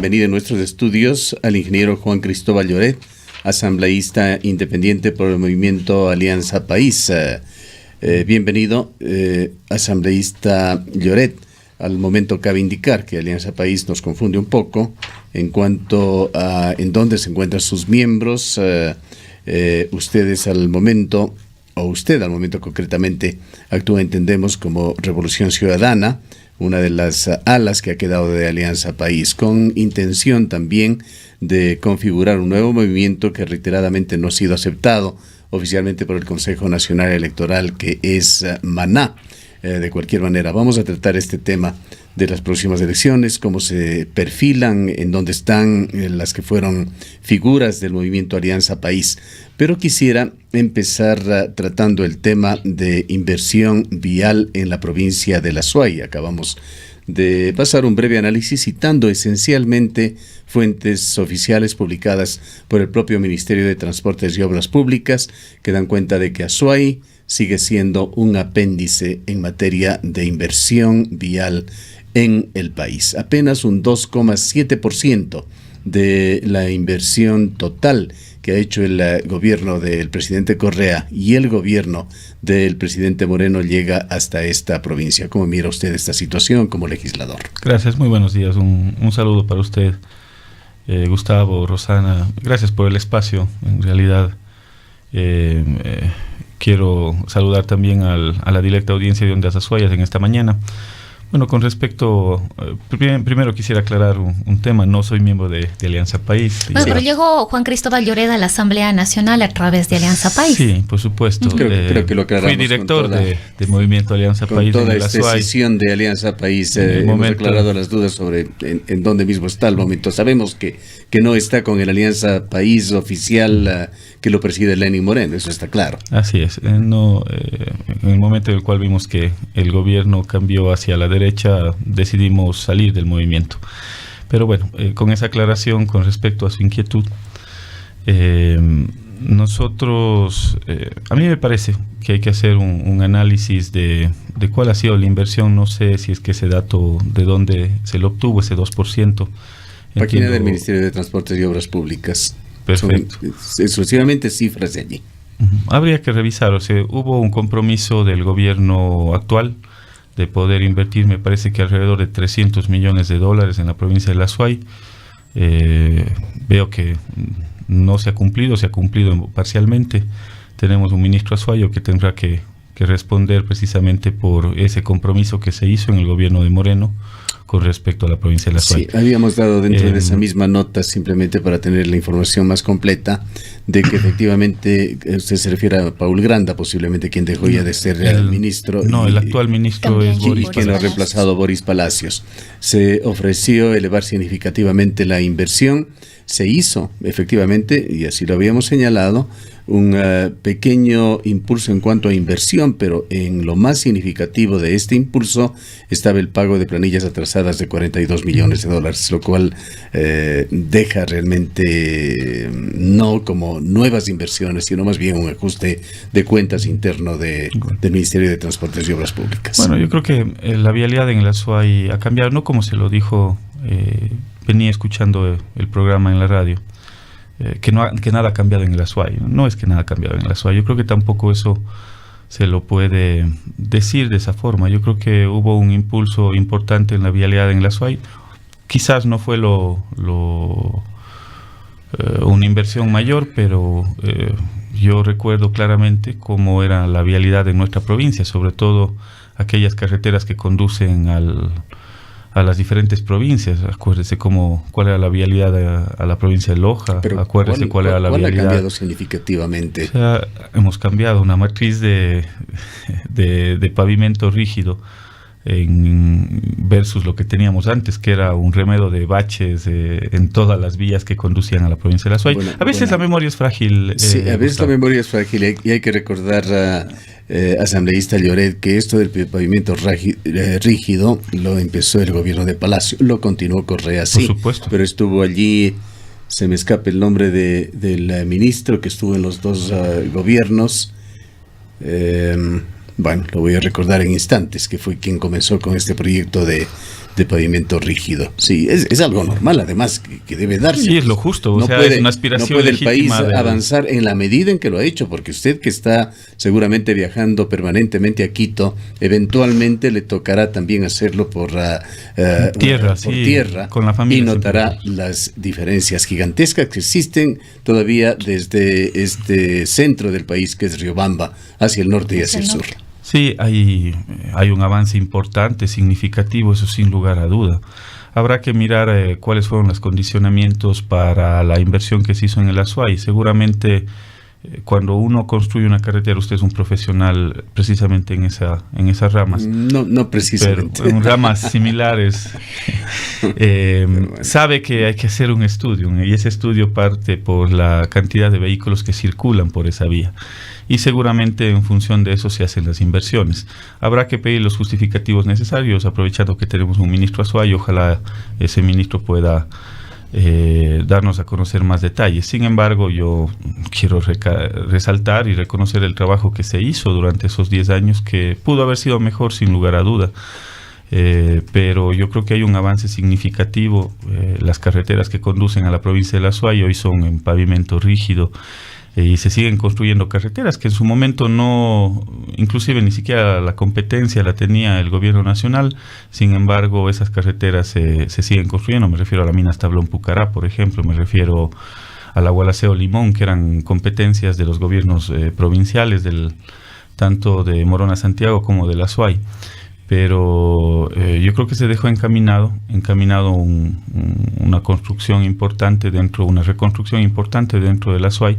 bienvenido en nuestros estudios al ingeniero Juan Cristóbal Lloret, asambleísta independiente por el movimiento Alianza País. Bienvenido, asambleísta Lloret. Al momento cabe indicar que Alianza País nos confunde un poco en cuanto a en dónde se encuentran sus miembros. Ustedes al momento, o usted al momento concretamente, actúa, entendemos, como Revolución Ciudadana, una de las alas que ha quedado de Alianza País, con intención también de configurar un nuevo movimiento que reiteradamente no ha sido aceptado oficialmente por el Consejo Nacional Electoral, que es Maná. De cualquier manera, vamos a tratar este tema de las próximas elecciones, cómo se perfilan, en dónde están las que fueron figuras del movimiento Alianza País. Pero quisiera empezar tratando el tema de inversión vial en la provincia de La Suay. Acabamos de pasar un breve análisis citando esencialmente fuentes oficiales publicadas por el propio Ministerio de Transportes y Obras Públicas, que dan cuenta de que Azuay sigue siendo un apéndice en materia de inversión vial en el país. Apenas un 2,7% de la inversión total que ha hecho el gobierno del presidente Correa y el gobierno del presidente Moreno llega hasta esta provincia. ¿Cómo mira usted esta situación como legislador? Gracias, muy buenos días. Un saludo para usted, Gustavo, Rosana. Gracias por el espacio. En realidad, quiero saludar también a la directa audiencia de Ondas Azuayas en esta mañana. Bueno, con respecto, primero quisiera aclarar un tema. No soy miembro de Alianza País. Bueno, pero llegó Juan Cristóbal Lloret a la Asamblea Nacional a través de Alianza País. Sí, por supuesto. Creo que lo aclaramos. Fui director de Movimiento Alianza País. Con toda esta decisión de Alianza País, hemos aclarado las dudas sobre en dónde mismo está el momento. Sabemos que no está con el Alianza País oficial que lo preside Lenín Moreno, eso está claro. Así es. En el momento en el cual vimos que el gobierno cambió hacia la derecha, decidimos salir del movimiento. Pero bueno, con esa aclaración con respecto a su inquietud, nosotros, a mí me parece que hay que hacer un análisis de cuál ha sido la inversión. No sé si es que ese dato, de dónde se lo obtuvo, ese 2%. Página del Ministerio de Transportes y Obras Públicas. Perfecto. Son exclusivamente cifras de allí. Habría que revisar, o sea, hubo un compromiso del gobierno actual de poder invertir, me parece que alrededor de $300 millones en la provincia de La Suay. Veo que no se ha cumplido, se ha cumplido parcialmente. Tenemos un ministro azuayo que tendrá que responder precisamente por ese compromiso que se hizo en el gobierno de Moreno con respecto a la provincia de La Suay. Sí, habíamos dado dentro de esa misma nota, simplemente para tener la información más completa, de que efectivamente usted se refiere a Paul Granda, posiblemente quien dejó ya de ser el ministro. No, el actual ministro es Boris Palacios. Quien lo ha reemplazado, Boris Palacios. Se ofreció elevar significativamente la inversión. Se hizo, efectivamente, y así lo habíamos señalado, un pequeño impulso en cuanto a inversión, pero en lo más significativo de este impulso estaba el pago de planillas atrasadas de $42 millones, lo cual deja realmente no como nuevas inversiones, sino más bien un ajuste de cuentas interno del Ministerio de Transportes y Obras Públicas. Bueno, yo creo que la vialidad en la Azuay ha cambiado, no como se lo dijo, venía escuchando el programa en la radio, que nada ha cambiado en el Azuay. No es que nada ha cambiado en el Azuay. Yo creo que tampoco eso se lo puede decir de esa forma. Yo creo que hubo un impulso importante en la vialidad en el Azuay. Quizás no fue una inversión mayor, pero yo recuerdo claramente cómo era la vialidad en nuestra provincia, sobre todo aquellas carreteras que conducen a las diferentes provincias. Acuérdese cuál era la vialidad a la provincia de Loja. Pero acuérdese cuál era la vialidad. ¿Cuál ha cambiado significativamente? O sea, hemos cambiado una matriz de pavimento rígido versus lo que teníamos antes, que era un remedio de baches en todas las vías que conducían a la provincia de La Suay. A veces la memoria es frágil. Sí, a veces la memoria es frágil y hay que recordar, asambleísta Lloret, que esto del pavimento rígido lo empezó el gobierno de Palacio, lo continuó Correa, sí, por supuesto, pero estuvo allí, se me escapa el nombre del ministro que estuvo en los dos gobiernos, Bueno, lo voy a recordar en instantes, que fue quien comenzó con este proyecto de pavimento rígido. Sí, es algo normal, además, que debe darse. Sí, es lo justo. No puede, es una aspiración no puede el país legítima avanzar en la medida en que lo ha hecho, porque usted, que está seguramente viajando permanentemente a Quito, eventualmente le tocará también hacerlo por tierra, con la familia, y notará las diferencias gigantescas que existen todavía desde este centro del país, que es Riobamba, hacia el norte y hacia el sur. Sí, hay un avance importante, significativo, eso sin lugar a duda. Habrá que mirar cuáles fueron los condicionamientos para la inversión que se hizo en el Azuay. Seguramente cuando uno construye una carretera, usted es un profesional precisamente en esas ramas. No precisamente. Pero en ramas similares. Sabe que hay que hacer un estudio, y ese estudio parte por la cantidad de vehículos que circulan por esa vía. Y seguramente en función de eso se hacen las inversiones. Habrá que pedir los justificativos necesarios, aprovechando que tenemos un ministro Azuay. Ojalá ese ministro pueda darnos a conocer más detalles. Sin embargo, yo quiero resaltar y reconocer el trabajo que se hizo durante esos 10 años, que pudo haber sido mejor sin lugar a duda. Pero yo creo que hay un avance significativo. Las carreteras que conducen a la provincia del Azuay hoy son en pavimento rígido, y se siguen construyendo carreteras que en su momento inclusive ni siquiera la competencia la tenía el gobierno nacional. Sin embargo, esas carreteras se siguen construyendo. Me refiero a la mina Tablón-Pucará, por ejemplo, me refiero a la Gualaceo-Limón, que eran competencias de los gobiernos provinciales, tanto de Morona Santiago como de la Azuay. Pero yo creo que se dejó encaminado una construcción importante una reconstrucción importante dentro de la Azuay.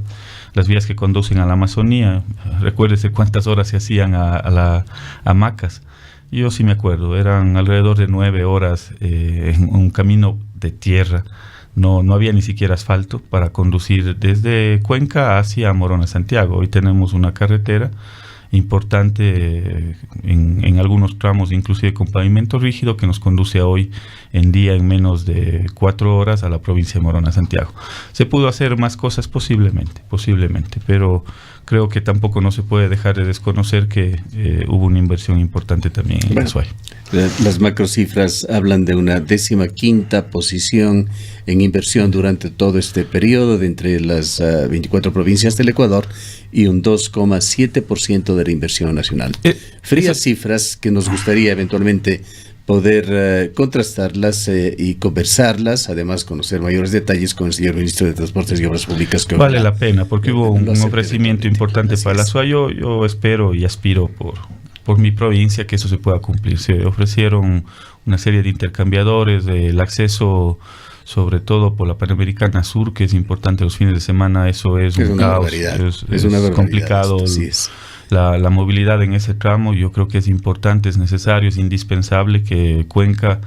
Las vías que conducen a la Amazonía, recuérdese cuántas horas se hacían a Macas. Yo sí me acuerdo, eran alrededor de 9 horas en un camino de tierra. No había ni siquiera asfalto para conducir desde Cuenca hacia Morona Santiago. Hoy tenemos una carretera importante en algunos tramos, inclusive con pavimento rígido, que nos conduce hoy en día en menos de 4 horas a la provincia de Morona Santiago. ¿Se pudo hacer más cosas? Posiblemente, pero creo que tampoco no se puede dejar de desconocer que hubo una inversión importante también en el Azuay. Las macrocifras hablan de una 15ª posición en inversión durante todo este periodo de entre las 24 provincias del Ecuador, y un 2,7% de la inversión nacional. Frías cifras que nos gustaría eventualmente poder contrastarlas y conversarlas, además conocer mayores detalles con el señor ministro de Transportes y Obras Públicas. Que vale la pena, porque hubo un ofrecimiento importante para la Azuay. Yo espero y aspiro por mi provincia que eso se pueda cumplir. Se ofrecieron una serie de intercambiadores, el acceso sobre todo por la Panamericana Sur, que es importante los fines de semana. Eso es un caos, es complicado. La movilidad en ese tramo. Yo creo que es importante, es necesario, es indispensable que Cuenca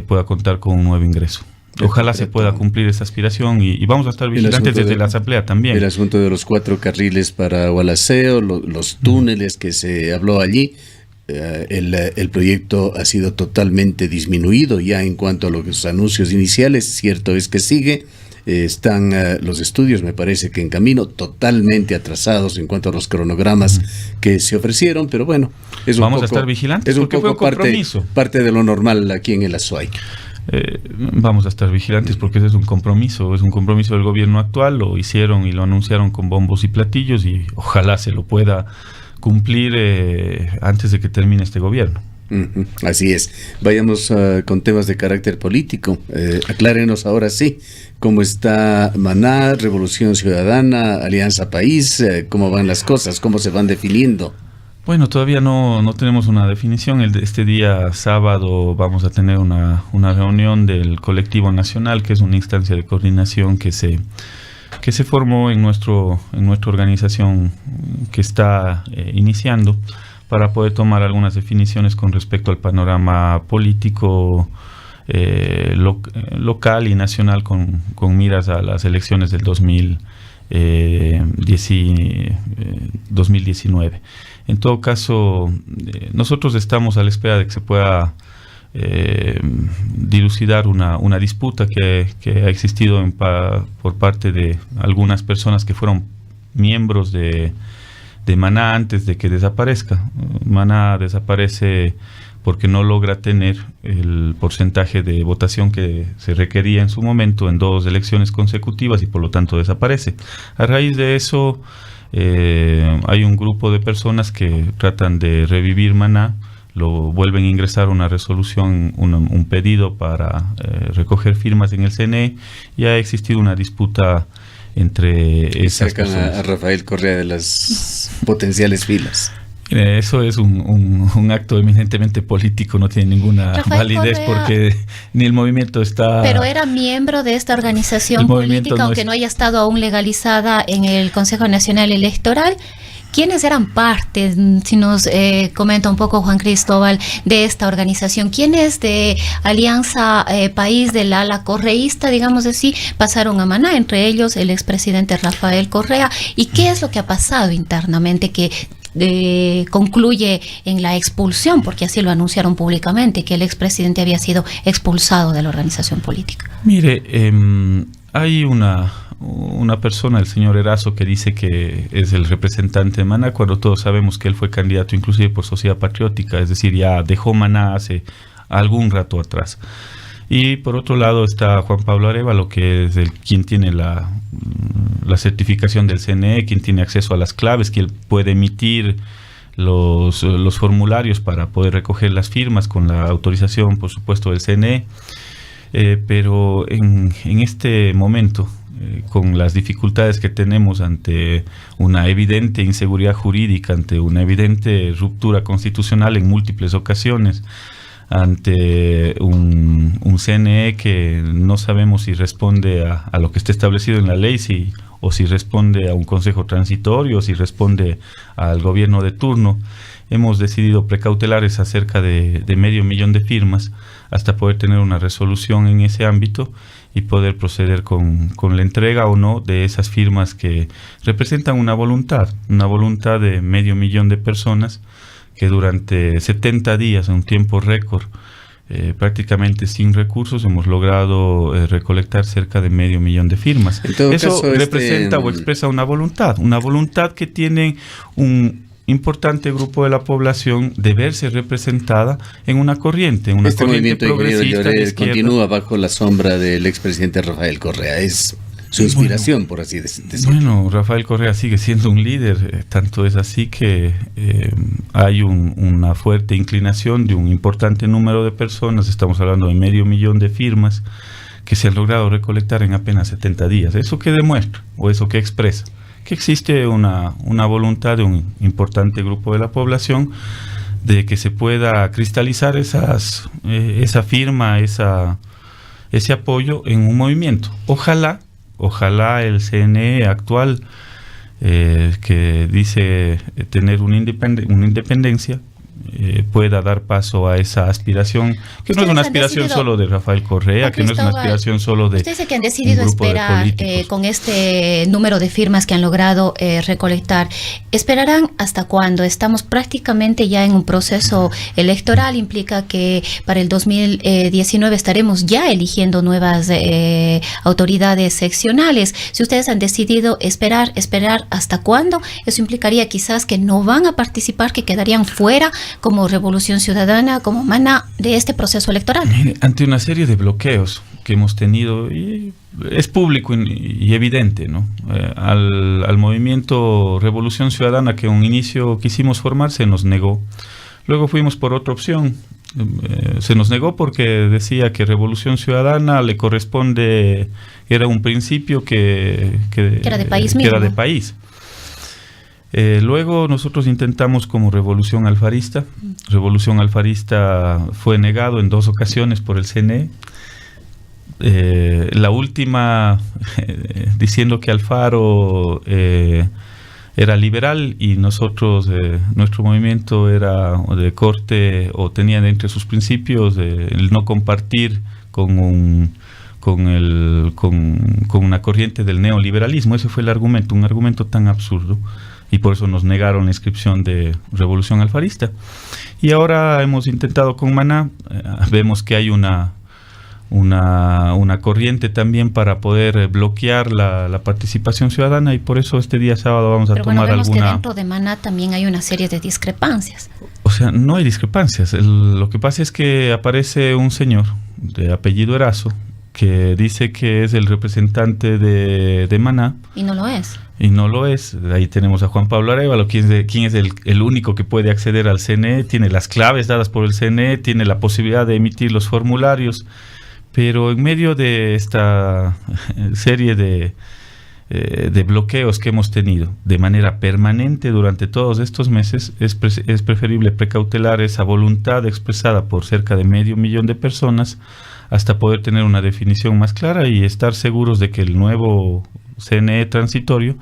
pueda contar con un nuevo ingreso. Ojalá se pueda cumplir esa aspiración, y vamos a estar vigilantes desde la Asamblea también. El asunto de los 4 carriles para Gualaceo, los túneles que se habló allí. El proyecto ha sido totalmente disminuido ya en cuanto a los anuncios iniciales. Cierto es que sigue, están los estudios, me parece que en camino, totalmente atrasados en cuanto a los cronogramas que se ofrecieron, pero bueno, vamos a estar vigilantes, es un poco parte de lo normal aquí en el Azuay. Vamos a estar vigilantes porque ese es un compromiso del gobierno actual. Lo hicieron y lo anunciaron con bombos y platillos, y ojalá se lo pueda cumplir antes de que termine este gobierno. Así es. Vayamos con temas de carácter político. Aclárenos ahora sí cómo está Maná, Revolución Ciudadana, Alianza País, cómo van las cosas, cómo se van definiendo. Bueno, todavía no tenemos una definición. Este día sábado vamos a tener una reunión del colectivo nacional, que es una instancia de coordinación que se formó en nuestra organización, que está iniciando, para poder tomar algunas definiciones con respecto al panorama político local y nacional con miras a las elecciones del 2019. En todo caso, nosotros estamos a la espera de que se pueda dilucidar una disputa que ha existido por parte de algunas personas que fueron miembros de de Maná antes de que desaparezca. Maná desaparece porque no logra tener el porcentaje de votación que se requería en su momento en 2 elecciones consecutivas y por lo tanto desaparece. A raíz de eso hay un grupo de personas que tratan de revivir Maná, lo vuelven a ingresar una resolución, un pedido para recoger firmas en el CNE, y ha existido una disputa entre esas personas. Sacan a Rafael Correa de las potenciales filas. Eso es un acto eminentemente político, no tiene ninguna validez Correa, porque ni el movimiento está... Pero era miembro de esta organización política, no aunque no haya estado aún legalizada en el Consejo Nacional Electoral. ¿Quiénes eran parte, si nos comenta un poco Juan Cristóbal, de esta organización? ¿Quiénes de Alianza País del ala correísta, digamos así, pasaron a Maná? Entre ellos el expresidente Rafael Correa. ¿Y qué es lo que ha pasado internamente que concluye en la expulsión? Porque así lo anunciaron públicamente, que el expresidente había sido expulsado de la organización política. Mire, hay una persona, el señor Erazo, que dice que es el representante de Maná, cuando todos sabemos que él fue candidato inclusive por Sociedad Patriótica, es decir, ya dejó Maná hace algún rato atrás. Y por otro lado está Juan Pablo Arévalo, que es quien tiene la certificación del CNE, quien tiene acceso a las claves, quien puede emitir los formularios para poder recoger las firmas con la autorización, por supuesto, del CNE. Pero en este momento, con las dificultades que tenemos ante una evidente inseguridad jurídica, ante una evidente ruptura constitucional en múltiples ocasiones, ante un CNE que no sabemos si responde a lo que está establecido en la ley, o si responde a un consejo transitorio, o si responde al gobierno de turno, hemos decidido precautelares acerca de 500,000 de firmas hasta poder tener una resolución en ese ámbito y poder proceder con la entrega o no de esas firmas que representan una voluntad de 500,000 de personas que durante 70 días, en un tiempo récord, prácticamente sin recursos, hemos logrado recolectar cerca de 500,000 de firmas. Eso representa o expresa una voluntad que tiene un importante grupo de la población de verse representada en una corriente, movimiento progresista de izquierda. Continúa bajo la sombra del expresidente Rafael Correa, es su inspiración, por así decirlo. Bueno, Rafael Correa sigue siendo un líder, tanto es así que hay una fuerte inclinación de un importante número de personas, estamos hablando de 500,000 de firmas, que se han logrado recolectar en apenas 70 días. ¿Eso qué demuestra o eso qué expresa? Que existe una voluntad de un importante grupo de la población de que se pueda cristalizar esa firma, ese apoyo en un movimiento. Ojalá el CNE actual, que dice tener una independencia, pueda dar paso a esa aspiración, que no es una aspiración solo de Rafael Correa, que no es una aspiración solo de ustedes que han decidido esperar con este número de firmas que han logrado recolectar. ¿Esperarán hasta cuándo? Estamos prácticamente ya en un proceso electoral, implica que para el 2019 estaremos ya eligiendo nuevas autoridades seccionales. Si ustedes han decidido esperar hasta cuándo, eso implicaría quizás que no van a participar, que quedarían fuera como Revolución Ciudadana, como Maná, de este proceso electoral. Ante una serie de bloqueos que hemos tenido, y es público y evidente, ¿no? Al movimiento Revolución Ciudadana, que a un inicio quisimos formar, se nos negó. Luego fuimos por otra opción. Se nos negó porque decía que Revolución Ciudadana le corresponde, era un principio que era de país mismo. Era de país. Luego nosotros intentamos como Revolución Alfarista. Revolución Alfarista fue negado en 2 ocasiones por el CNE. La última diciendo que Alfaro era liberal y nosotros, nuestro movimiento era de corte o tenía entre sus principios el no compartir con una corriente del neoliberalismo. Ese fue el argumento, un argumento tan absurdo. Y por eso nos negaron la inscripción de Revolución Alfarista. Y ahora hemos intentado con Maná, vemos que hay una una corriente también para poder bloquear la participación ciudadana, y por eso este día sábado vamos a tomar vemos alguna... que dentro de Maná también hay una serie de discrepancias. O sea, no hay discrepancias. Lo que pasa es que aparece un señor de apellido Erazo que dice que es el representante de Maná. Y no lo es. Y no lo es. Ahí tenemos a Juan Pablo Arévalo, quien es el único que puede acceder al CNE, tiene las claves dadas por el CNE, tiene la posibilidad de emitir los formularios, pero en medio de esta serie de bloqueos que hemos tenido de manera permanente durante todos estos meses, es preferible precautelar esa voluntad expresada por cerca de 500,000 de personas hasta poder tener una definición más clara y estar seguros de que el nuevo CNE transitorio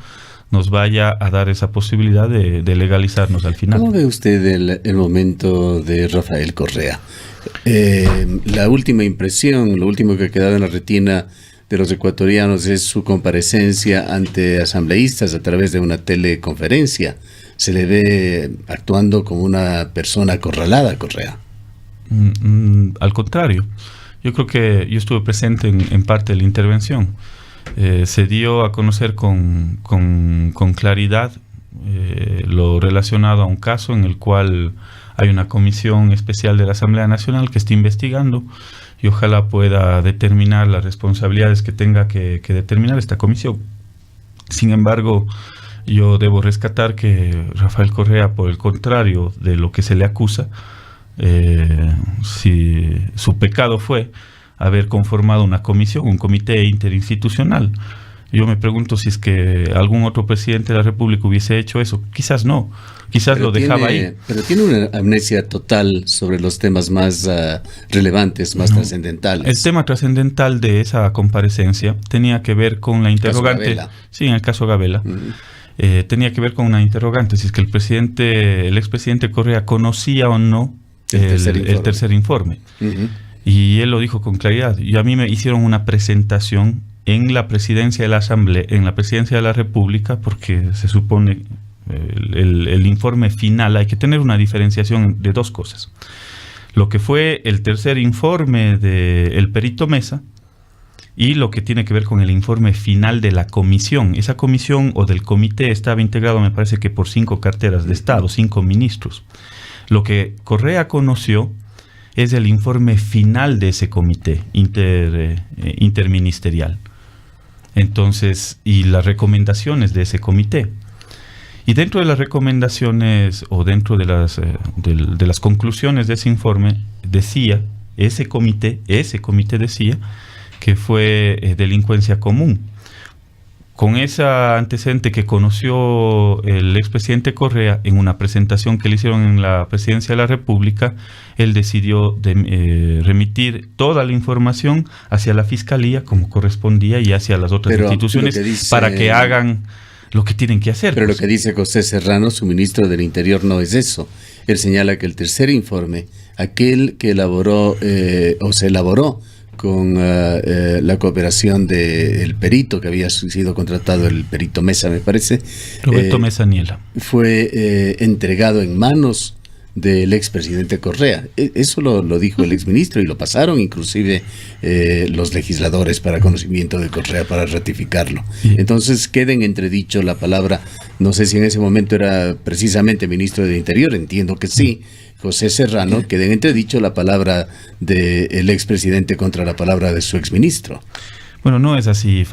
nos vaya a dar esa posibilidad de legalizarnos al final. ¿Cómo ve usted el momento de Rafael Correa? La última impresión, lo último que ha quedado en la retina de los ecuatorianos es su comparecencia ante asambleístas a través de una teleconferencia. Se le ve actuando como una persona acorralada, Correa. Al contrario, yo creo que yo estuve presente en parte de la intervención. Se dio a conocer con claridad lo relacionado a un caso en el cual hay una comisión especial de la Asamblea Nacional que está investigando, y ojalá pueda determinar las responsabilidades que tenga que determinar esta comisión. Sin embargo, yo debo rescatar que Rafael Correa, por el contrario de lo que se le acusa, si su pecado fue haber conformado una comisión, un comité interinstitucional. Yo me pregunto si es que algún otro presidente de la República hubiese hecho eso. Quizás no, quizás lo dejaba ahí. Pero tiene una amnesia total sobre los temas más relevantes, más trascendentales. El tema trascendental de esa comparecencia tenía que ver con la interrogante. Sí, en el caso Gabela. Tenía que ver con una interrogante, si es que el expresidente Correa conocía o no el tercer informe. Y él lo dijo con claridad. Y a mí me hicieron una presentación en la presidencia de la Asamblea, en la presidencia de la República, porque se supone el informe final, hay que tener una diferenciación de dos cosas. Lo que fue el tercer informe del perito Mesa y lo que tiene que ver con el informe final de la comisión. Esa comisión o del comité estaba integrado, me parece que por 5 carteras de Estado, 5 ministros. Lo que Correa conoció es el informe final de ese comité interministerial. Entonces, y las recomendaciones de ese comité. Y dentro de las recomendaciones o dentro de las conclusiones de ese informe, decía, ese comité decía que fue delincuencia común. Con ese antecedente que conoció el expresidente Correa en una presentación que le hicieron en la presidencia de la República, él decidió remitir toda la información hacia la Fiscalía como correspondía y hacia las otras instituciones para que hagan lo que tienen que hacer. Pero lo que dice José Serrano, su ministro del Interior, no es eso. Él señala que el tercer informe, aquel que elaboró o se elaboró con la cooperación del perito que había sido contratado, el perito Mesa, me parece. Roberto Mesa Niela. Fue entregado en manos del expresidente Correa. Eso lo dijo el exministro y lo pasaron inclusive los legisladores para conocimiento de Correa para ratificarlo. Entonces queda en entredicho la palabra, no sé si en ese momento era precisamente ministro del Interior, entiendo que sí, José Serrano, queda en entredicho la palabra del expresidente contra la palabra de su exministro. Bueno, no es así,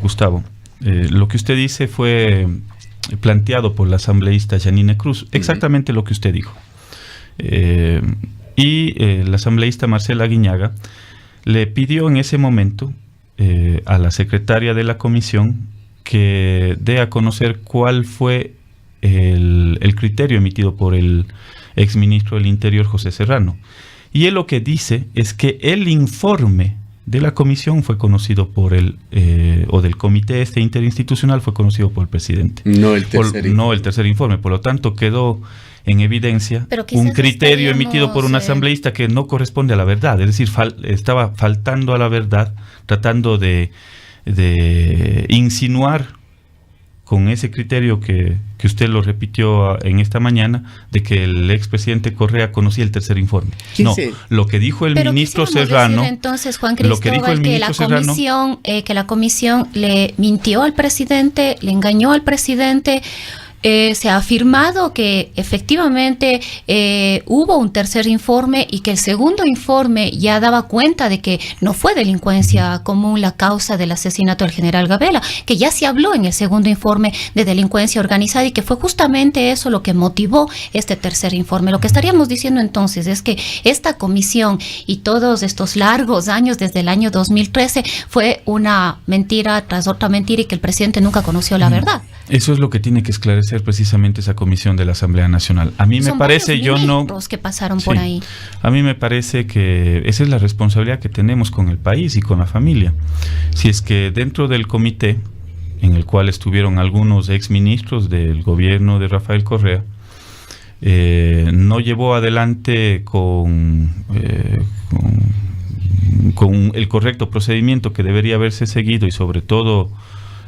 Gustavo. Lo que usted dice fue planteado por la asambleísta Yanine Cruz, exactamente lo que usted dijo. Y la asambleísta Marcela Guiñaga le pidió en ese momento a la secretaria de la comisión que dé a conocer cuál fue el criterio emitido por el exministro del Interior, José Serrano. Y él lo que dice es que el informe de la comisión fue conocido por o del comité interinstitucional fue conocido por el presidente. No el tercer informe. Por lo tanto, quedó en evidencia un criterio emitido por un asambleísta que no corresponde a la verdad. Es decir, estaba faltando a la verdad, tratando de insinuar con ese criterio que usted lo repitió en esta mañana, de que el expresidente Correa conocía el tercer informe. No, lo que dijo el ministro Serrano... Decir, entonces, Juan Cristóbal, que la comisión le mintió al presidente, le engañó al presidente. Se ha afirmado que efectivamente hubo un tercer informe y que el segundo informe ya daba cuenta de que no fue delincuencia común la causa del asesinato del general Gabela, que ya se habló en el segundo informe de delincuencia organizada y que fue justamente eso lo que motivó este tercer informe. Lo que estaríamos diciendo entonces es que esta comisión y todos estos largos años desde el año 2013 fue una mentira tras otra mentira y que el presidente nunca conoció la verdad. Eso es lo que tiene que esclarecer precisamente esa comisión de la Asamblea Nacional. A mí me parece, que pasaron por ahí. A mí me parece que esa es la responsabilidad que tenemos con el país y con la familia. Si es que dentro del comité, en el cual estuvieron algunos exministros del gobierno de Rafael Correa, no llevó adelante con el correcto procedimiento que debería haberse seguido y sobre todo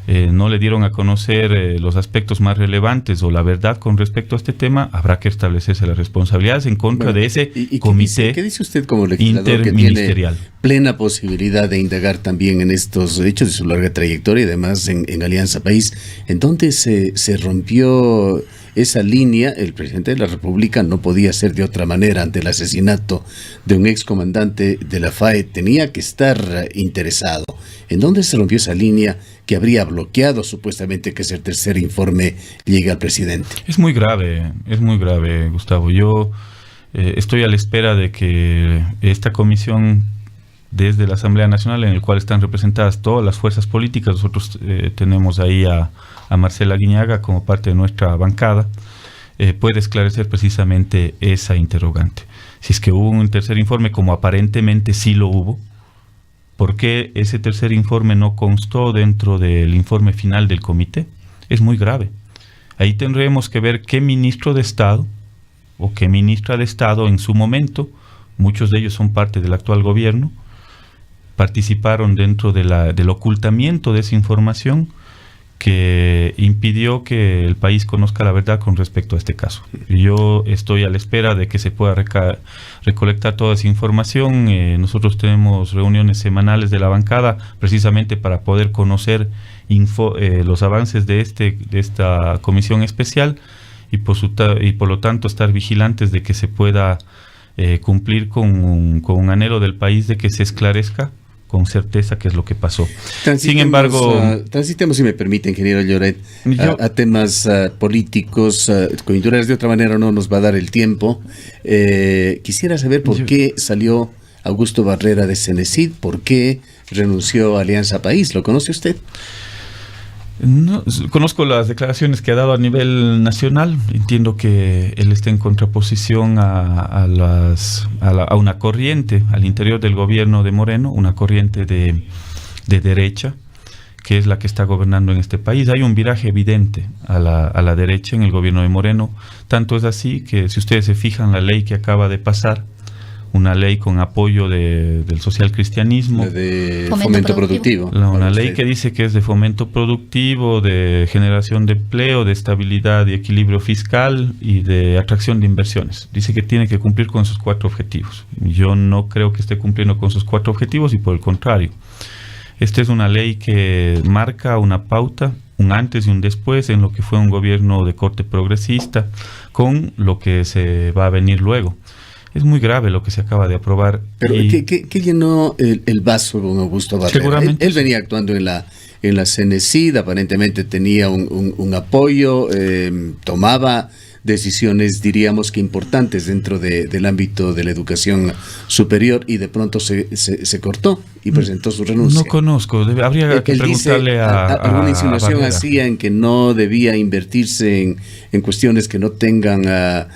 no le dieron a conocer los aspectos más relevantes o la verdad con respecto a este tema, habrá que establecerse las responsabilidades en contra de ese comité ¿qué dice usted como legislador interministerial? Que tiene plena posibilidad de indagar también en estos hechos de su larga trayectoria y además en Alianza País? ¿En dónde se rompió esa línea? El presidente de la República no podía ser de otra manera ante el asesinato de un excomandante de la FAE, tenía que estar interesado. ¿En dónde se rompió esa línea que habría bloqueado supuestamente que ese tercer informe llegue al presidente? Es muy grave, Gustavo. Yo estoy a la espera de que esta comisión desde la Asamblea Nacional, en el cual están representadas todas las fuerzas políticas, nosotros tenemos ahí a Marcela Guiñaga como parte de nuestra bancada, puede esclarecer precisamente esa interrogante. Si es que hubo un tercer informe, como aparentemente sí lo hubo, ¿por qué ese tercer informe no constó dentro del informe final del comité? Es muy grave. Ahí tendremos que ver qué ministro de Estado o qué ministra de Estado en su momento, muchos de ellos son parte del actual gobierno, participaron dentro del ocultamiento de esa información que impidió que el país conozca la verdad con respecto a este caso. Yo estoy a la espera de que se pueda recolectar toda esa información. Nosotros tenemos reuniones semanales de la bancada precisamente para poder conocer los avances de esta comisión especial y por lo tanto estar vigilantes de que se pueda cumplir con un anhelo del país de que se esclarezca con certeza qué es lo que pasó. Sin embargo, transitemos, si me permite, ingeniero Lloret, a temas políticos, coyunturales. De otra manera no nos va a dar el tiempo. Quisiera saber por qué salió Augusto Barrera de Cenecit, por qué renunció a Alianza País. ¿Lo conoce usted? No, conozco las declaraciones que ha dado a nivel nacional. Entiendo que él está en contraposición a una corriente al interior del gobierno de Moreno, una corriente de derecha, que es la que está gobernando en este país. Hay un viraje evidente a la derecha en el gobierno de Moreno. Tanto es así que si ustedes se fijan, la ley que acaba de pasar, una ley con apoyo del socialcristianismo, de fomento productivo. Una ley que dice que es de fomento productivo, de generación de empleo, de estabilidad y equilibrio fiscal y de atracción de inversiones. Dice que tiene que cumplir con esos 4 objetivos. Yo no creo que esté cumpliendo con esos 4 objetivos y por el contrario. Esta es una ley que marca una pauta, un antes y un después en lo que fue un gobierno de corte progresista con lo que se va a venir luego. Es muy grave lo que se acaba de aprobar. Pero ¿qué llenó el vaso con Augusto Barrera? Seguramente él venía actuando en la Cenecit, aparentemente tenía un apoyo, tomaba decisiones, diríamos que importantes dentro del ámbito de la educación superior, y de pronto se cortó y presentó su renuncia. No conozco, habría que preguntarle alguna insinuación hacía en que no debía invertirse en cuestiones que no tengan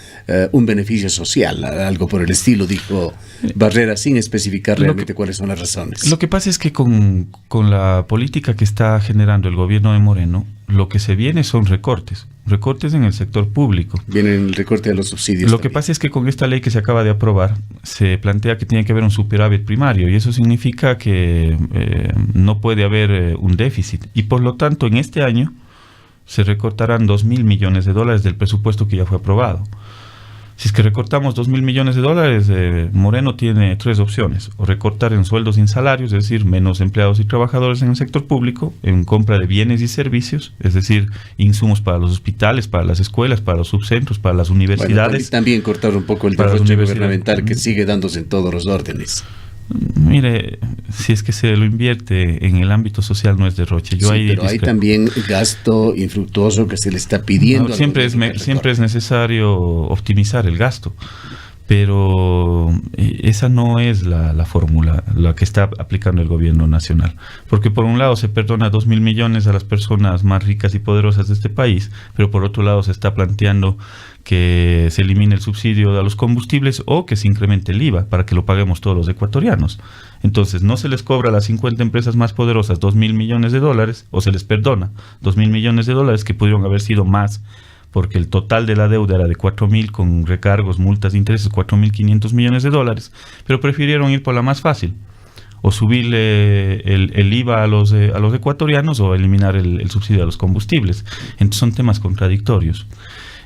un beneficio social, algo por el estilo, dijo Barrera, sin especificar realmente cuáles son las razones. Lo que pasa es que con la política que está generando el gobierno de Moreno, lo que se viene son recortes en el sector público. Viene el recorte de los subsidios. Lo que pasa es que con esta ley que se acaba de aprobar, se plantea que tiene que haber un superávit primario, y eso significa que no puede haber un déficit, y por lo tanto en este año se recortarán 2.000 millones de dólares del presupuesto que ya fue aprobado. Si es que recortamos 2.000 millones de dólares, Moreno tiene 3 opciones: o recortar en sueldos y en salarios, es decir, menos empleados y trabajadores en el sector público, en compra de bienes y servicios, es decir, insumos para los hospitales, para las escuelas, para los subcentros, para las universidades. Bueno, también cortar un poco el derroche gubernamental que sigue dándose en todos los órdenes. Mire, si es que se lo invierte en el ámbito social, no es derroche. Pero hay también gasto infructuoso que se le está pidiendo. No, siempre es necesario optimizar el gasto, pero esa no es la fórmula, la que está aplicando el gobierno nacional. Porque por un lado se perdona 2.000 millones a las personas más ricas y poderosas de este país, pero por otro lado se está planteando que se elimine el subsidio a los combustibles o que se incremente el IVA para que lo paguemos todos los ecuatorianos. Entonces no se les cobra a las 50 empresas más poderosas 2.000 millones de dólares, o se les perdona 2.000 millones de dólares que pudieron haber sido más, porque el total de la deuda era de 4.000 con recargos, multas, intereses, 4.500 millones de dólares, pero prefirieron ir por la más fácil, o subirle el IVA a los ecuatorianos o eliminar el subsidio a los combustibles. Entonces son temas contradictorios.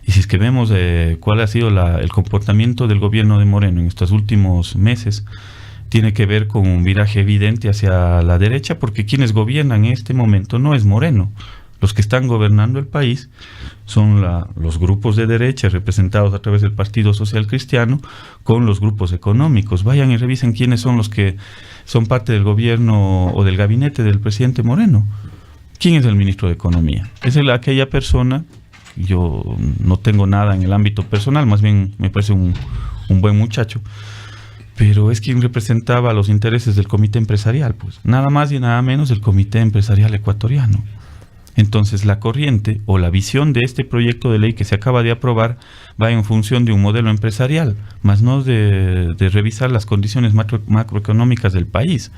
Y si es que vemos cuál ha sido el comportamiento del gobierno de Moreno en estos últimos meses, tiene que ver con un viraje evidente hacia la derecha, porque quienes gobiernan en este momento no es Moreno. Los que están gobernando el país son los grupos de derecha representados a través del Partido Social Cristiano con los grupos económicos. Vayan y revisen quiénes son los que son parte del gobierno o del gabinete del presidente Moreno. ¿Quién es el ministro de Economía? Es aquella persona. Yo no tengo nada en el ámbito personal, más bien me parece un buen muchacho, pero es quien representaba los intereses del comité empresarial, pues nada más y nada menos el comité empresarial ecuatoriano. Entonces la corriente o la visión de este proyecto de ley que se acaba de aprobar va en función de un modelo empresarial, más no de revisar las condiciones macroeconómicas del país,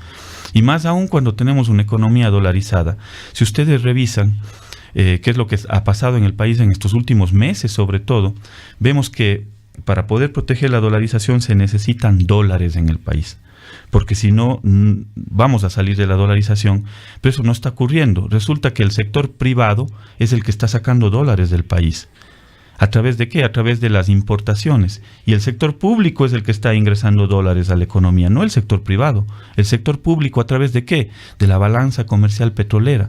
y más aún cuando tenemos una economía dolarizada. Si ustedes revisan qué es lo que ha pasado en el país en estos últimos meses, sobre todo, vemos que para poder proteger la dolarización se necesitan dólares en el país, porque si no vamos a salir de la dolarización, pero eso no está ocurriendo. Resulta que el sector privado es el que está sacando dólares del país. ¿A través de qué? A través de las importaciones. Y el sector público es el que está ingresando dólares a la economía, no el sector privado. El sector público, ¿a través de qué? De la balanza comercial petrolera.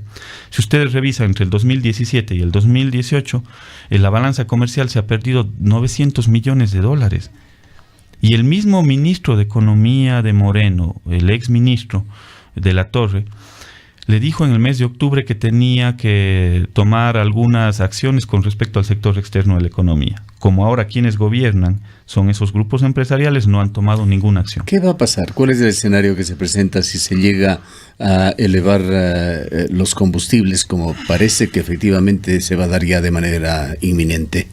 Si ustedes revisan entre el 2017 y el 2018, en la balanza comercial se ha perdido 900 millones de dólares. Y el mismo ministro de Economía de Moreno, el ex ministro de la Torre, le dijo en el mes de octubre que tenía que tomar algunas acciones con respecto al sector externo de la economía. Como ahora quienes gobiernan son esos grupos empresariales, no han tomado ninguna acción. ¿Qué va a pasar? ¿Cuál es el escenario que se presenta si se llega a elevar los combustibles, como parece que efectivamente se va a dar ya de manera inminente?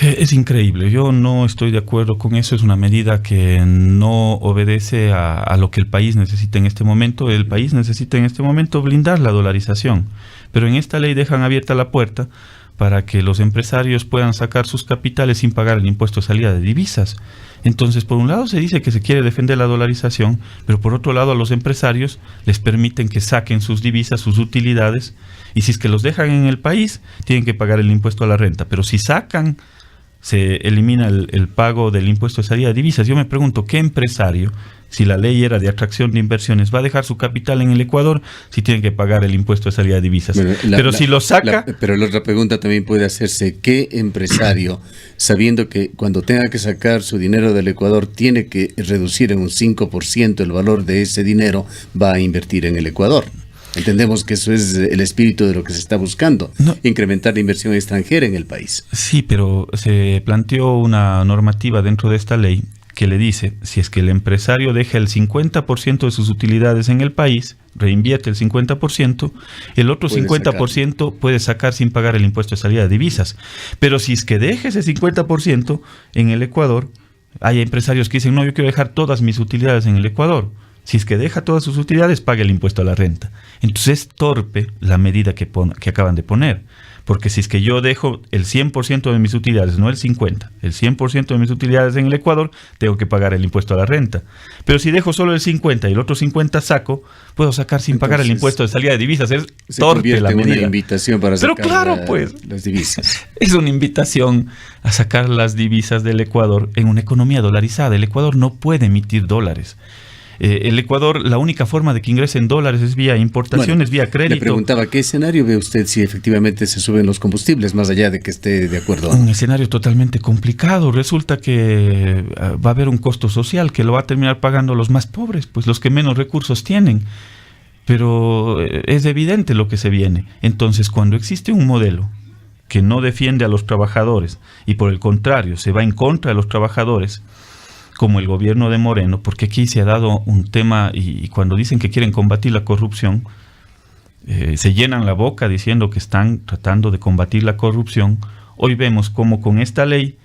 Es increíble, yo no estoy de acuerdo con eso. Es una medida que no obedece a lo que el país necesita en este momento. El país necesita en este momento blindar la dolarización, pero en esta ley dejan abierta la puerta para que los empresarios puedan sacar sus capitales sin pagar el impuesto de salida de divisas. Entonces, por un lado se dice que se quiere defender la dolarización, pero por otro lado a los empresarios les permiten que saquen sus divisas, sus utilidades, y si es que los dejan en el país, tienen que pagar el impuesto a la renta. Pero si sacan, se elimina el pago del impuesto de salida de divisas. Yo me pregunto, ¿qué empresario, si la ley era de atracción de inversiones, va a dejar su capital en el Ecuador si tiene que pagar el impuesto de salida de divisas? Bueno, si lo saca... Pero la otra pregunta también puede hacerse, ¿qué empresario, sabiendo que cuando tenga que sacar su dinero del Ecuador tiene que reducir en un 5% el valor de ese dinero, va a invertir en el Ecuador? Entendemos que eso es el espíritu de lo que se está buscando, incrementar la inversión extranjera en el país. Sí, pero se planteó una normativa dentro de esta ley que le dice, si es que el empresario deja el 50% de sus utilidades en el país, reinvierte el 50%, el otro 50% puede sacar sin pagar el impuesto de salida de divisas. Pero si es que deja ese 50% en el Ecuador, hay empresarios que dicen, no, yo quiero dejar todas mis utilidades en el Ecuador. Si es que deja todas sus utilidades, paga el impuesto a la renta. Entonces es torpe la medida que acaban de poner, Porque si es que yo dejo el 100% de mis utilidades, no el 50%, el 100% de mis utilidades en el Ecuador, tengo que pagar el impuesto a la renta. Pero si dejo solo el 50% y el otro 50% saco, puedo sacar sin pagar el impuesto de salida de divisas. Es torpe la medida. Una invitación para sacar las divisas. Es una invitación a sacar las divisas del Ecuador en una economía dolarizada. El Ecuador no puede emitir dólares. El Ecuador, la única forma de que ingresen dólares es vía importaciones, vía crédito. Le preguntaba, ¿qué escenario ve usted si efectivamente se suben los combustibles, más allá de que esté de acuerdo? Un escenario totalmente complicado. Resulta que va a haber un costo social que lo va a terminar pagando los más pobres, pues los que menos recursos tienen. Pero es evidente lo que se viene. Entonces, cuando existe un modelo que no defiende a los trabajadores y por el contrario se va en contra de los trabajadores, como el gobierno de Moreno, porque aquí se ha dado un tema, y cuando dicen que quieren combatir la corrupción, se llenan la boca diciendo que están tratando de combatir la corrupción. Hoy vemos cómo con esta ley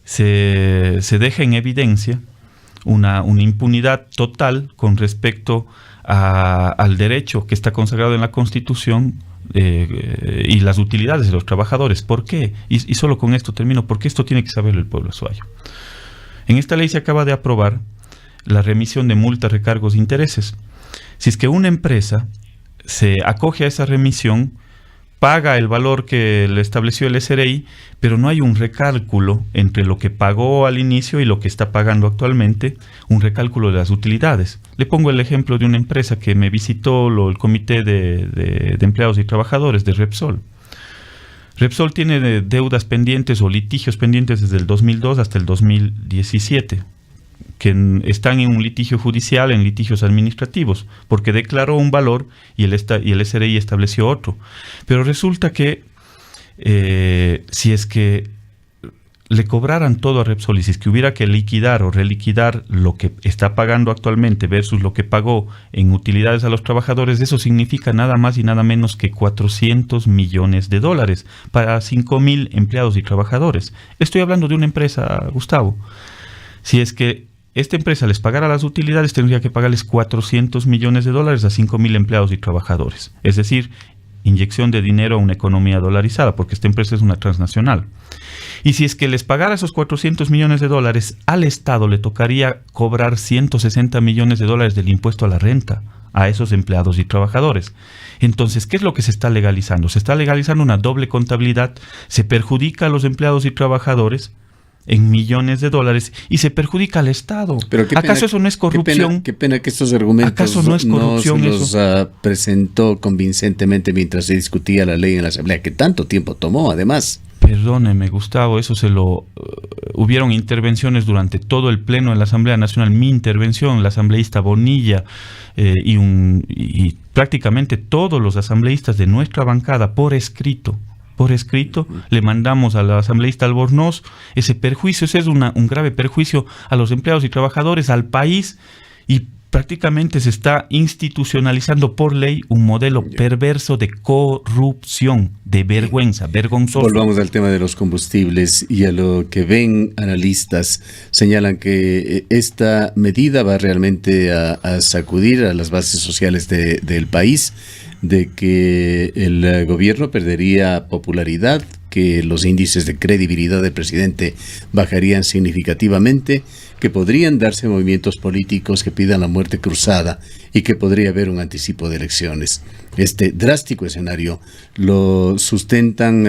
se deja en evidencia una impunidad total con respecto al derecho que está consagrado en la Constitución y las utilidades de los trabajadores. ¿Por qué? Y solo con esto termino, porque esto tiene que saberlo el pueblo azuayo. En esta ley se acaba de aprobar la remisión de multas, recargos e intereses. Si es que una empresa se acoge a esa remisión, paga el valor que le estableció el SRI, pero no hay un recálculo entre lo que pagó al inicio y lo que está pagando actualmente, un recálculo de las utilidades. Le pongo el ejemplo de una empresa que me visitó el Comité de Empleados y Trabajadores de Repsol. Repsol tiene deudas pendientes o litigios pendientes desde el 2002 hasta el 2017, que están en un litigio judicial, en litigios administrativos, porque declaró un valor y el SRI estableció otro. Pero resulta que si es que le cobraran todo a Repsol y si es que hubiera que liquidar o reliquidar lo que está pagando actualmente versus lo que pagó en utilidades a los trabajadores, eso significa nada más y nada menos que $400 millones para 5,000 empleados y trabajadores. Estoy hablando de una empresa, Gustavo. Si es que esta empresa les pagara las utilidades, tendría que pagarles $400 millones a 5,000 empleados y trabajadores. Es decir, inyección de dinero a una economía dolarizada, porque esta empresa es una transnacional. Y si es que les pagara esos $400 millones, al Estado le tocaría cobrar $160 millones del impuesto a la renta a esos empleados y trabajadores. Entonces, ¿qué es lo que se está legalizando? Se está legalizando una doble contabilidad, se perjudica a los empleados y trabajadores en millones de dólares y se perjudica al Estado. Pero ¿acaso eso no es corrupción? Qué pena que estos argumentos ¿acaso no es corrupción? No se los presentó convincentemente mientras se discutía la ley en la Asamblea, que tanto tiempo tomó, además. Perdóneme, Gustavo, eso hubieron intervenciones durante todo el pleno en la Asamblea Nacional, mi intervención, la asambleísta Bonilla y prácticamente todos los asambleístas de nuestra bancada por escrito, le mandamos a la asambleísta Albornoz ese perjuicio. Ese es un grave perjuicio a los empleados y trabajadores, al país, y prácticamente se está institucionalizando por ley un modelo perverso de corrupción, de vergüenza, vergonzoso. Volvamos al tema de los combustibles y a lo que ven analistas. Señalan que esta medida va realmente a sacudir a las bases sociales del país, de que el gobierno perdería popularidad, que los índices de credibilidad del presidente bajarían significativamente, que podrían darse movimientos políticos que pidan la muerte cruzada y que podría haber un anticipo de elecciones. Este drástico escenario lo sustentan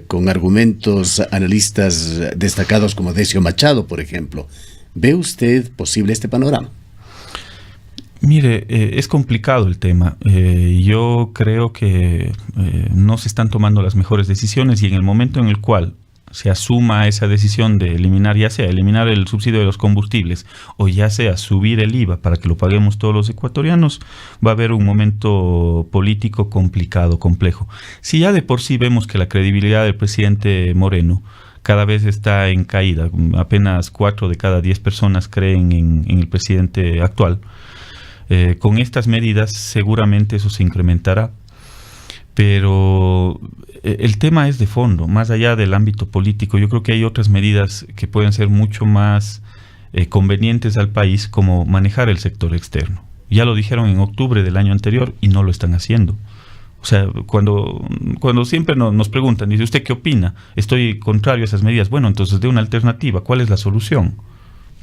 con argumentos analistas destacados como Decio Machado, por ejemplo. ¿Ve usted posible este panorama? Mire, es complicado el tema. Yo creo que no se están tomando las mejores decisiones, y en el momento en el cual se asuma esa decisión de eliminar, ya sea eliminar el subsidio de los combustibles o ya sea subir el IVA para que lo paguemos todos los ecuatorianos, va a haber un momento político complicado, complejo. Si ya de por sí vemos que la credibilidad del presidente Moreno cada vez está en caída, apenas 4 de cada 10 personas creen en el presidente actual, con estas medidas seguramente eso se incrementará. Pero el tema es de fondo, más allá del ámbito político. Yo creo que hay otras medidas que pueden ser mucho más convenientes al país, como manejar el sector externo. Ya lo dijeron en octubre del año anterior y no lo están haciendo. O O sea, cuando siempre nos preguntan, dice, ¿usted qué opina? Estoy contrario a esas medidas. Bueno, entonces de una alternativa, ¿cuál es la solución?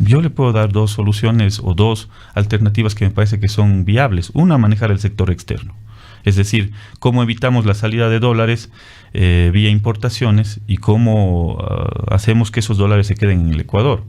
Yo le puedo dar dos soluciones o dos alternativas que me parece que son viables. Una, manejar el sector externo. Es decir, cómo evitamos la salida de dólares vía importaciones y cómo hacemos que esos dólares se queden en el Ecuador.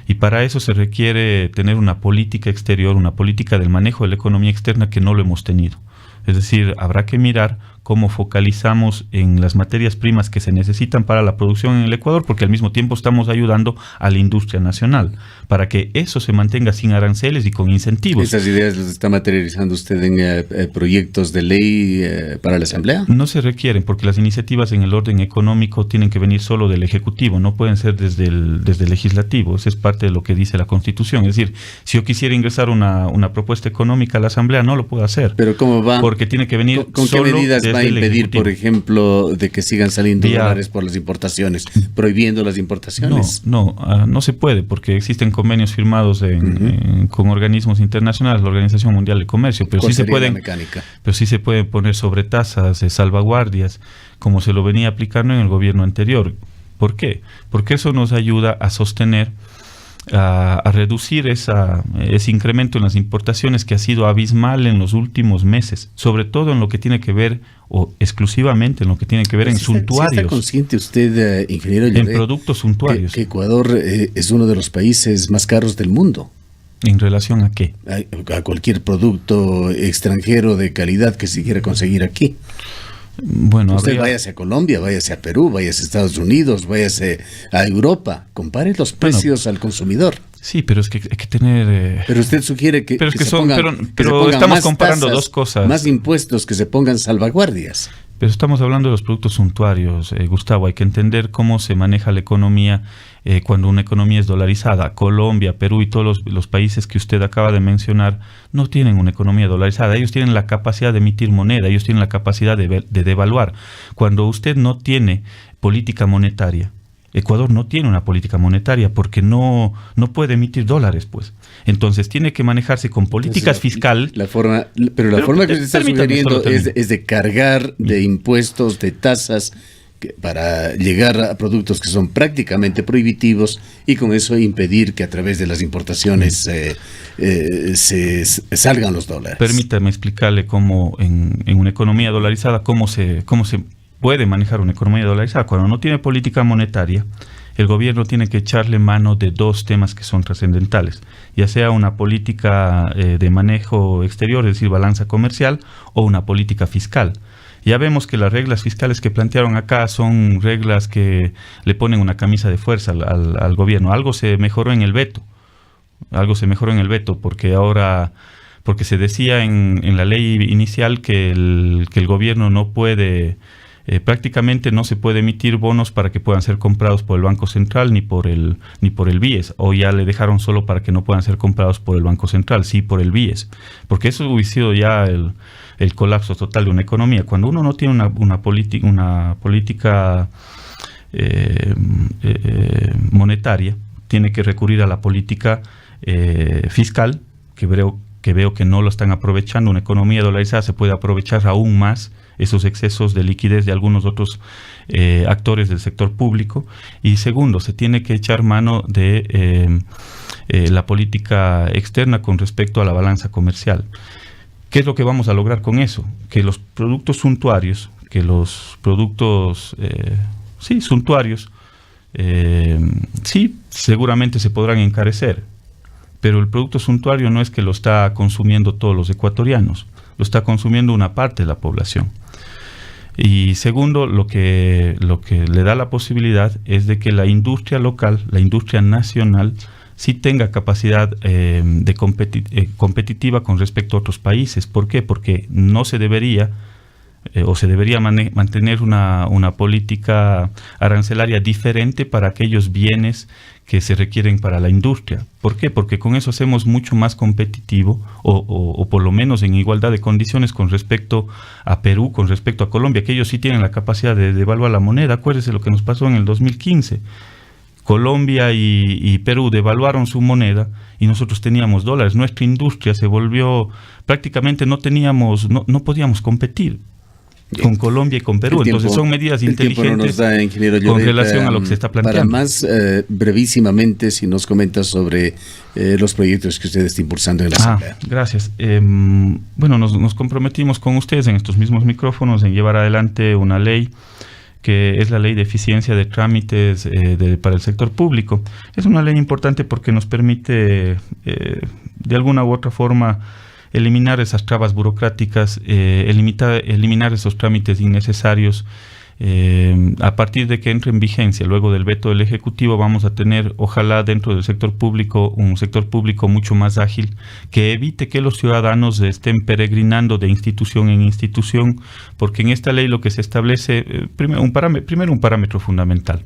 Y para eso se requiere tener una política exterior, una política del manejo de la economía externa que no lo hemos tenido. Es decir, habrá que mirar cómo focalizamos en las materias primas que se necesitan para la producción en el Ecuador, porque al mismo tiempo estamos ayudando a la industria nacional, para que eso se mantenga sin aranceles y con incentivos. ¿Esas ideas las está materializando usted en proyectos de ley para la Asamblea? No se requieren, porque las iniciativas en el orden económico tienen que venir solo del Ejecutivo, no pueden ser desde el Legislativo. Eso es parte de lo que dice la Constitución. Es decir, si yo quisiera ingresar una propuesta económica a la Asamblea, no lo puedo hacer. ¿Pero cómo va? Porque tiene que venir ¿Con qué medidas va a impedir, por ejemplo, de que sigan saliendo dólares por las importaciones, prohibiendo las importaciones? No se puede, porque existen convenios firmados con organismos internacionales, la Organización Mundial de Comercio, pero sí se pueden poner sobretasas, salvaguardias, como se lo venía aplicando en el gobierno anterior. ¿Por qué? Porque eso nos ayuda a sostener, a reducir ese incremento en las importaciones que ha sido abismal en los últimos meses, sobre todo en lo que tiene que ver, o exclusivamente en lo que tiene que ver en suntuarios. ¿Está consciente usted, ingeniero Lloret, en productos suntuarios, que Ecuador es uno de los países más caros del mundo? ¿En relación a qué? A cualquier producto extranjero de calidad que se quiera conseguir aquí. Bueno, usted váyase a Colombia, váyase a Perú, váyase a Estados Unidos, váyase a Europa, compare los precios al consumidor. Sí, pero es que hay que tener... Pero usted sugiere que, pero se pongan estamos comparando dos cosas. Más impuestos, que se pongan salvaguardias. Pero estamos hablando de los productos suntuarios, Gustavo. Hay que entender cómo se maneja la economía cuando una economía es dolarizada. Colombia, Perú y todos los países que usted acaba de mencionar no tienen una economía dolarizada. Ellos tienen la capacidad de emitir moneda, ellos tienen la capacidad de devaluar. Cuando usted no tiene política monetaria, Ecuador no tiene una política monetaria porque no puede emitir dólares, pues. Entonces tiene que manejarse con políticas fiscales. La forma que usted está sugiriendo es de cargar de impuestos, de tasas, para llegar a productos que son prácticamente prohibitivos y con eso impedir que a través de las importaciones se salgan los dólares. Permítame explicarle cómo en una economía dolarizada, cómo se puede manejar una economía dolarizada. Cuando no tiene política monetaria, el gobierno tiene que echarle mano de dos temas que son trascendentales, ya sea una política de manejo exterior, es decir, balanza comercial, o una política fiscal. Ya vemos que las reglas fiscales que plantearon acá son reglas que le ponen una camisa de fuerza al gobierno. Algo se mejoró en el veto, porque se decía en la ley inicial que el gobierno no puede... prácticamente no se puede emitir bonos para que puedan ser comprados por el Banco Central ni por el BIES, o ya le dejaron solo para que no puedan ser comprados por el Banco Central, sí por el BIES, porque eso hubiera sido ya el colapso total de una economía. Cuando uno no tiene una política monetaria, tiene que recurrir a la política fiscal, que veo que no lo están aprovechando. Una economía dolarizada se puede aprovechar aún más esos excesos de liquidez de algunos otros actores del sector público. Y segundo, se tiene que echar mano de la política externa con respecto a la balanza comercial. ¿Qué es lo que vamos a lograr con eso? Que los productos suntuarios, suntuarios, sí, seguramente se podrán encarecer, pero el producto suntuario no es que lo está consumiendo todos los ecuatorianos, lo está consumiendo una parte de la población. Y segundo, lo que le da la posibilidad es de que la industria local, la industria nacional, sí tenga capacidad competitiva con respecto a otros países. ¿Por qué? Porque no se debería se debería mantener una política arancelaria diferente para aquellos bienes que se requieren para la industria. ¿Por qué? Porque con eso hacemos mucho más competitivo o por lo menos en igualdad de condiciones con respecto a Perú, con respecto a Colombia, que ellos sí tienen la capacidad de devaluar la moneda. Acuérdese lo que nos pasó en el 2015. Colombia y Perú devaluaron su moneda y nosotros teníamos dólares. Nuestra industria se volvió, prácticamente no podíamos competir. con Colombia y con Perú. Entonces son medidas inteligentes no nos da, ingeniero Lloret, con relación a lo que se está planteando. Para más brevísimamente, si nos comenta sobre los proyectos que usted está impulsando en la Asamblea. Gracias. Bueno, nos comprometimos con ustedes en estos mismos micrófonos en llevar adelante una ley que es la ley de eficiencia de trámites para el sector público. Es una ley importante porque nos permite, de alguna u otra forma, eliminar esas trabas burocráticas, eliminar esos trámites innecesarios. A partir de que entre en vigencia, luego del veto del Ejecutivo, vamos a tener, ojalá dentro del sector público, un sector público mucho más ágil, que evite que los ciudadanos estén peregrinando de institución en institución, porque en esta ley lo que se establece, primero un parámetro fundamental.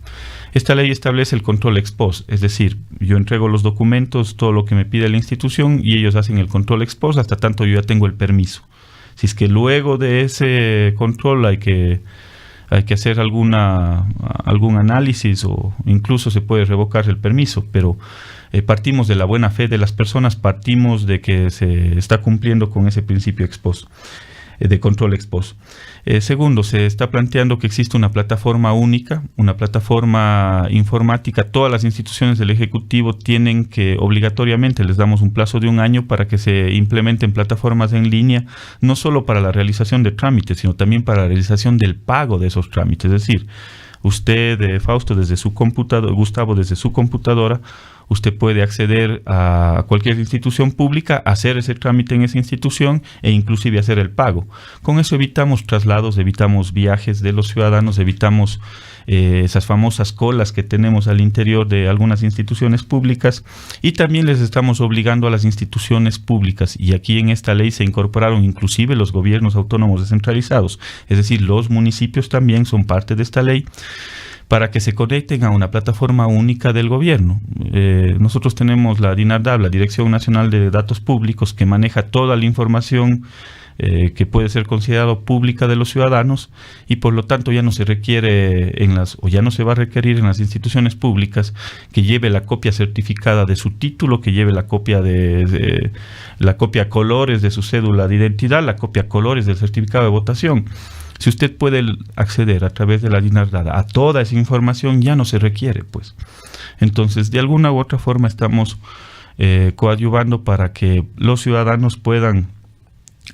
Esta ley establece el control ex post, es decir, yo entrego los documentos, todo lo que me pide la institución, y ellos hacen el control ex post hasta tanto yo ya tengo el permiso. Si es que luego de ese control hay que hacer algún análisis o incluso se puede revocar el permiso, pero partimos de la buena fe de las personas, partimos de que se está cumpliendo con ese principio ex post, de control ex post. Segundo, se está planteando que existe una plataforma única, una plataforma informática. Todas las instituciones del Ejecutivo tienen que, obligatoriamente, les damos un plazo de 1 año para que se implementen plataformas en línea, no solo para la realización de trámites, sino también para la realización del pago de esos trámites. Es decir, usted, Fausto, desde su computadora, Gustavo, desde su computadora, usted puede acceder a cualquier institución pública, hacer ese trámite en esa institución e inclusive hacer el pago. Con eso evitamos traslados, evitamos viajes de los ciudadanos, evitamos esas famosas colas que tenemos al interior de algunas instituciones públicas, y también les estamos obligando a las instituciones públicas, y aquí en esta ley se incorporaron inclusive los gobiernos autónomos descentralizados, es decir, los municipios también son parte de esta ley, para que se conecten a una plataforma única del gobierno. Nosotros tenemos la DINARDAP, la Dirección Nacional de Datos Públicos, que maneja toda la información que puede ser considerado pública de los ciudadanos, y por lo tanto ya no se requiere ya no se va a requerir en las instituciones públicas que lleve la copia certificada de su título, que lleve la copia la copia a colores de su cédula de identidad, la copia a colores del certificado de votación. Si usted puede acceder a través de la DINARDAP a toda esa información, ya no se requiere, pues. Entonces, de alguna u otra forma estamos coadyuvando para que los ciudadanos puedan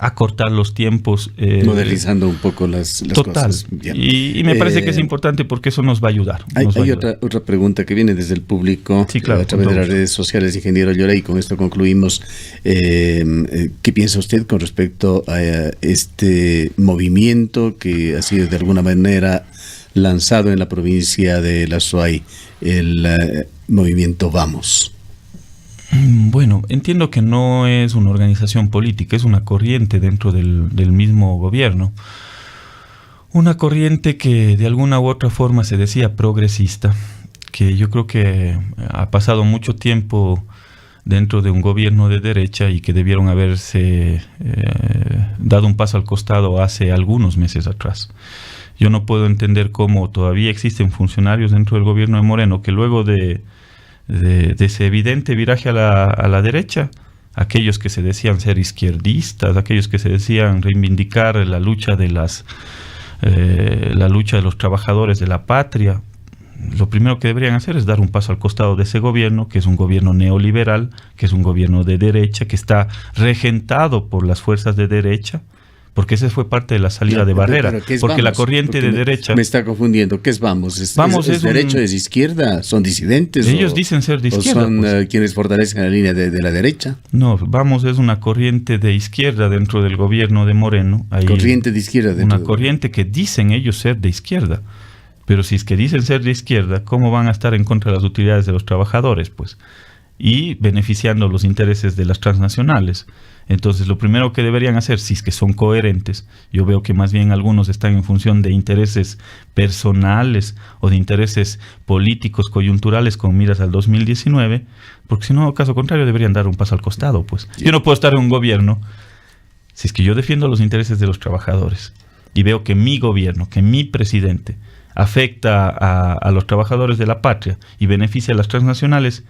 acortar los tiempos. Modernizando un poco las cosas. Y me parece que es importante porque eso nos va a ayudar. Hay otra pregunta que viene desde el público, sí, claro, a través de las redes sociales, ingeniero Lloret, y con esto concluimos. ¿Qué piensa usted con respecto a este movimiento que ha sido de alguna manera lanzado en la provincia de La Azuay, el movimiento Vamos? Bueno, entiendo que no es una organización política, es una corriente dentro del mismo gobierno. Una corriente que de alguna u otra forma se decía progresista, que yo creo que ha pasado mucho tiempo dentro de un gobierno de derecha y que debieron haberse dado un paso al costado hace algunos meses atrás. Yo no puedo entender cómo todavía existen funcionarios dentro del gobierno de Moreno que luego de ese evidente viraje a la derecha, aquellos que se decían ser izquierdistas, aquellos que se decían reivindicar la lucha de los trabajadores de la patria, lo primero que deberían hacer es dar un paso al costado de ese gobierno, que es un gobierno neoliberal, que es un gobierno de derecha, que está regentado por las fuerzas de derecha, porque esa fue parte de la salida de Barrera, porque Vamos? La corriente de derecha... Me está confundiendo, ¿qué es Vamos? ¿Es derecha, es izquierda? ¿Son disidentes? Ellos dicen ser de izquierda. ¿O son quienes fortalecen la línea de la derecha? No, Vamos es una corriente de izquierda dentro del gobierno de Moreno. Hay corriente de izquierda. Una corriente que dicen ellos ser de izquierda. Pero si es que dicen ser de izquierda, ¿cómo van a estar en contra de las utilidades de los trabajadores? Pues, y beneficiando los intereses de las transnacionales. Entonces, lo primero que deberían hacer, si es que son coherentes, yo veo que más bien algunos están en función de intereses personales o de intereses políticos coyunturales con miras al 2019, porque si no, caso contrario, deberían dar un paso al costado, pues. Yo no puedo estar en un gobierno, si es que yo defiendo los intereses de los trabajadores y veo que mi gobierno, que mi presidente afecta a los trabajadores de la patria y beneficia a las transnacionales,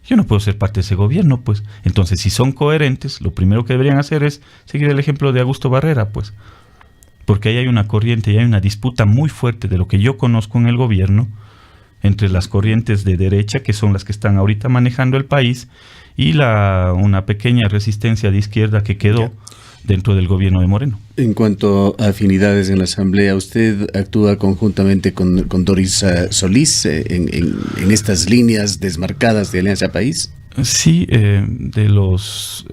yo no puedo ser parte de ese gobierno, pues. Entonces, si son coherentes, lo primero que deberían hacer es seguir el ejemplo de Augusto Barrera, pues. porque ahí hay una corriente y hay una disputa muy fuerte de lo que yo conozco en el gobierno, entre las corrientes de derecha, que son las que están ahorita manejando el país, y una pequeña resistencia de izquierda que quedó dentro del gobierno de Moreno. En cuanto a afinidades en la Asamblea, ¿usted actúa conjuntamente con Doris Solís en estas líneas desmarcadas de Alianza País? Sí, de los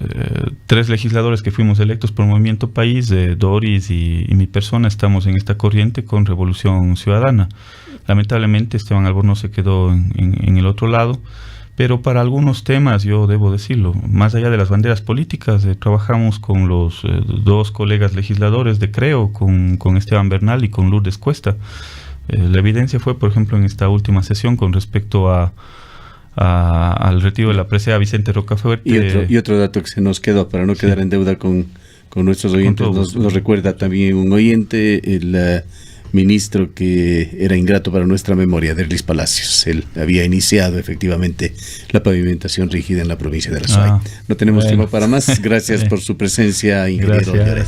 3 legisladores que fuimos electos por Movimiento País, Doris y mi persona, estamos en esta corriente con Revolución Ciudadana. Lamentablemente Esteban Albornoz se quedó en el otro lado, pero para algunos temas, yo debo decirlo, más allá de las banderas políticas, trabajamos con los 2 colegas legisladores de Creo, con Esteban Bernal y con Lourdes Cuesta. La evidencia fue, por ejemplo, en esta última sesión con respecto al retiro de la presea Vicente Rocafuerte. Y otro dato que se nos quedó, para no quedar en deuda con nuestros oyentes, nos recuerda también un oyente, el ministro que era ingrato para nuestra memoria, Derlis Palacios. Él había iniciado efectivamente la pavimentación rígida en la provincia de La Suay. No tenemos tiempo para más. Gracias por su presencia, ingeniero Lloret.